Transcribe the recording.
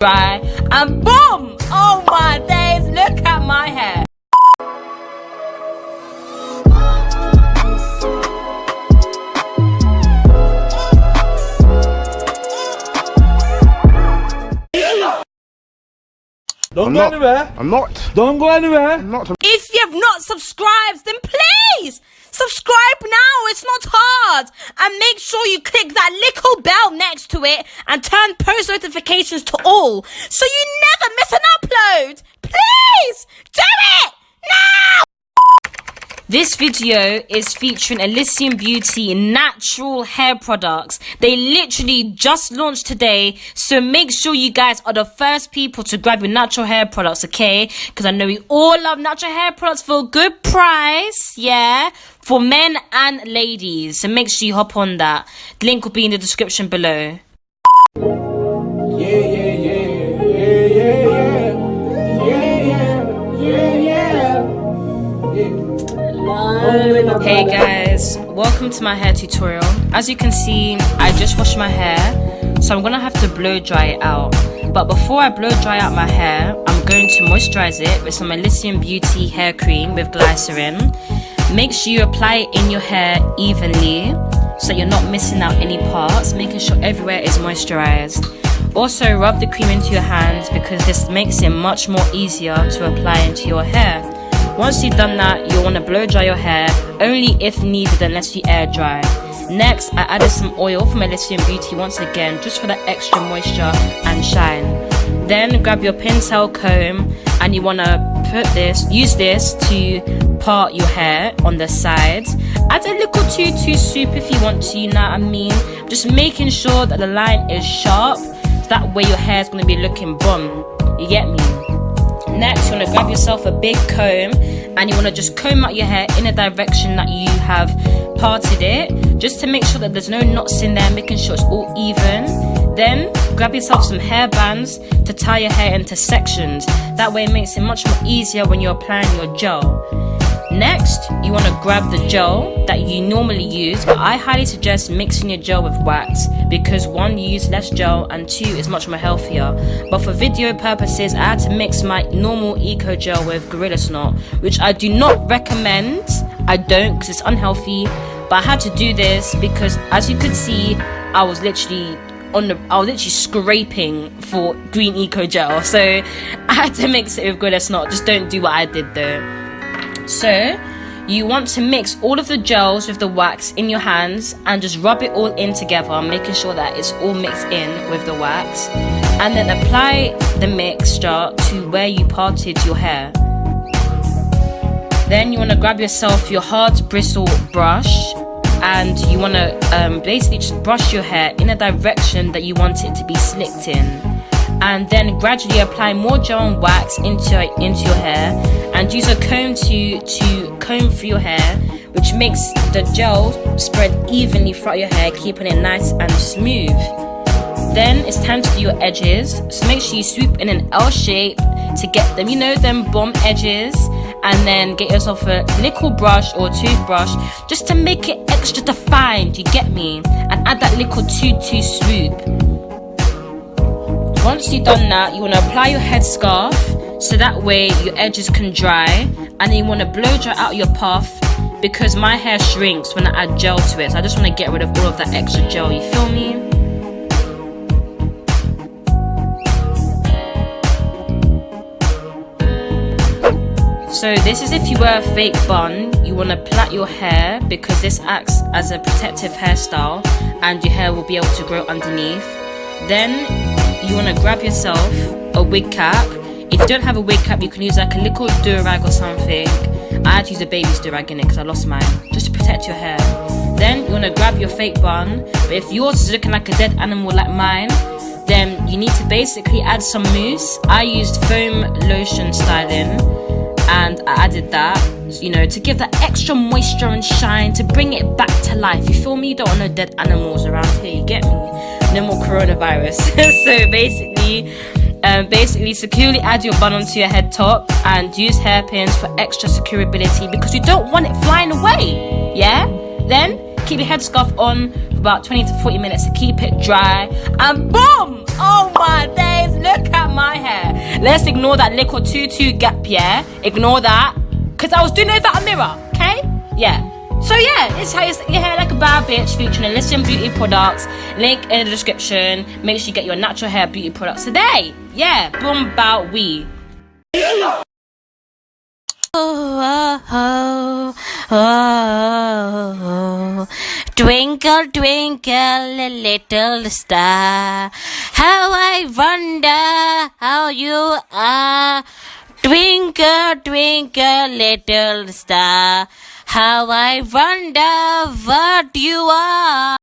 dry, and boom! Oh my days, look at my hair. Don't go anywhere. I'm not. Don't go anywhere. I'm not. If you have not subscribed, then please subscribe now. It's not hard. And make sure you click that little bell next to it and turn post notifications to all so you never miss an upload. Please do it now. This video is featuring Alysium Beauty natural hair products. They literally just launched today, so make sure you guys are the first people to grab your natural hair products, okay? Because I know we all love natural hair products for a good price, yeah? For men and ladies, so make sure you hop on that. The link will be in the description below. Hey guys, welcome to my hair tutorial. As you can see, I just washed my hair, so I'm gonna have to blow dry it out. But before I blow dry out my hair, I'm going to moisturize it with some Alysium Beauty hair cream with Glycerin. Make sure you apply it in your hair evenly so you're not missing out any parts, making sure everywhere is moisturized. Also rub the cream into your hands because this makes it much more easier to apply into your hair. Once you've done that, you'll want to blow dry your hair, only if needed unless you air dry. Next, I added some oil from Alysium Beauty once again, just for that extra moisture and shine. Then grab your pintail comb and you want to use this to part your hair on the sides. Add a little tutu soup if you want to, you know what I mean? Just making sure that the line is sharp, so that way your hair is going to be looking bomb. You get me? Next, you want to grab yourself a big comb and you want to just comb out your hair in a direction that you have parted it, just to make sure that there's no knots in there, making sure it's all even. Then grab yourself some hair bands to tie your hair into sections. That way it makes it much more easier when you're applying your gel. Next, you want to grab the gel that you normally use, but I highly suggest mixing your gel with wax because 1, you use less gel, and 2, it's much more healthier. But for video purposes, I had to mix my normal eco gel with GorillaSnot, which I do not recommend. I don't, because it's unhealthy, but I had to do this because, as you could see, I was literally scraping for green eco gel, so I had to mix it with GorillaSnot. Just don't do what I did though. So you want to mix all of the gels with the wax in your hands and just rub it all in together, making sure that it's all mixed in with the wax, and then apply the mixture to where you parted your hair. Then you want to grab yourself your hard bristle brush and you want to basically just brush your hair in a direction that you want it to be slicked in, and then gradually apply more gel and wax into your hair, and use a comb to comb through your hair, which makes the gel spread evenly throughout your hair, keeping it nice and smooth. Then it's time to do your edges, so make sure you swoop in an L shape to get them, you know, them bomb edges, and then get yourself a little brush or toothbrush just to make it extra defined, you get me, and add that little tutu swoop. Once you've done that, you want to apply your headscarf so that way your edges can dry, and then you want to blow dry out your puff because my hair shrinks when I add gel to it, so I just want to get rid of all of that extra gel, you feel me? So this is if you wear a fake bun, you want to plait your hair because this acts as a protective hairstyle and your hair will be able to grow underneath. Then you want to grab yourself a wig cap. If you don't have a wig cap, you can use like a little do-rag or something. I had to use a baby's do-rag in it because I lost mine, just to protect your hair. Then you want to grab your fake bun, but if yours is looking like a dead animal like mine, then you need to basically add some mousse. I used foam lotion styling, and I added that, you know, to give that extra moisture and shine, to bring it back to life. You feel me? You don't want no dead animals around here, you get me? No more coronavirus. So basically securely add your bun onto your head top and use hairpins for extra securability because you don't want it flying away, yeah? Then keep your headscarf on for about 20 to 40 minutes to keep it dry, and boom! Oh my days, look at my hair. Let's ignore that little tutu gap, yeah? Ignore that. Because I was doing it without a mirror, okay? Yeah. So yeah, it's how your hair like a bad bitch, featuring Alysium Beauty products. Link in the description. Make sure you get your natural hair beauty products today. Yeah, boom, bow, wee. Oh, oh, oh, oh. Twinkle, twinkle, little star, how I wonder how you are. Twinkle, twinkle, little star, how I wonder what you are.